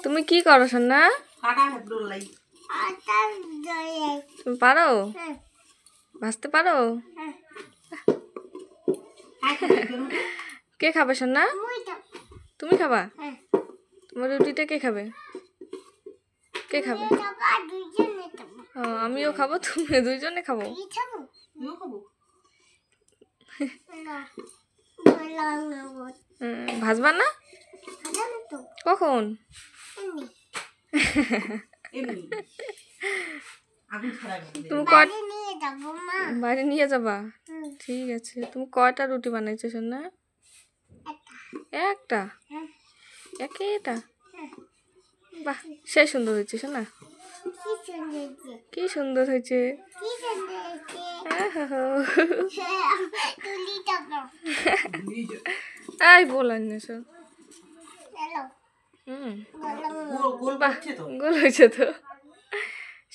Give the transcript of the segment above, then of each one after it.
তুমি কি করো সোনা? তুমি পারো ভাজতে পারো? কে খাবে সোনা? তুমি খাবা? তোমার রুটিটা কে খাবে? কে খাবে? আমিও খাবো, তুমি দুইজনে খাবো। ভাজবা না? কখন? তুমি বাইরে নিয়ে যাবা? ঠিক আছে। তুমি কয়টা রুটি বানাইছো সোনা? একটা? একটা? বাহ, সেই সুন্দর হয়েছে সোনা। কি সুন্দর হয়েছে। এই বলেন না সব। বাহ, গোল হয়েছে তো।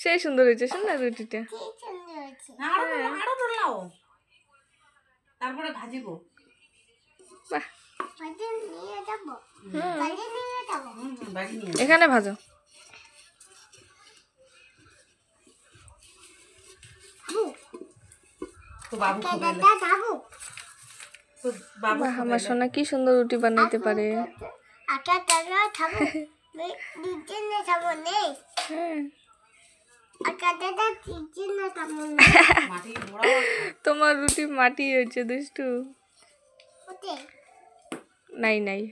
সেই সুন্দর হয়েছে সোনা রুটিটা। তারপরে ভাজিব। বাহ, এখানে ভাজো। আমার সোনা কি সুন্দর রুটি বানাইতে পারে। তোমার রুটি মাটি হয়েছে দুষ্টু। নাই নাই।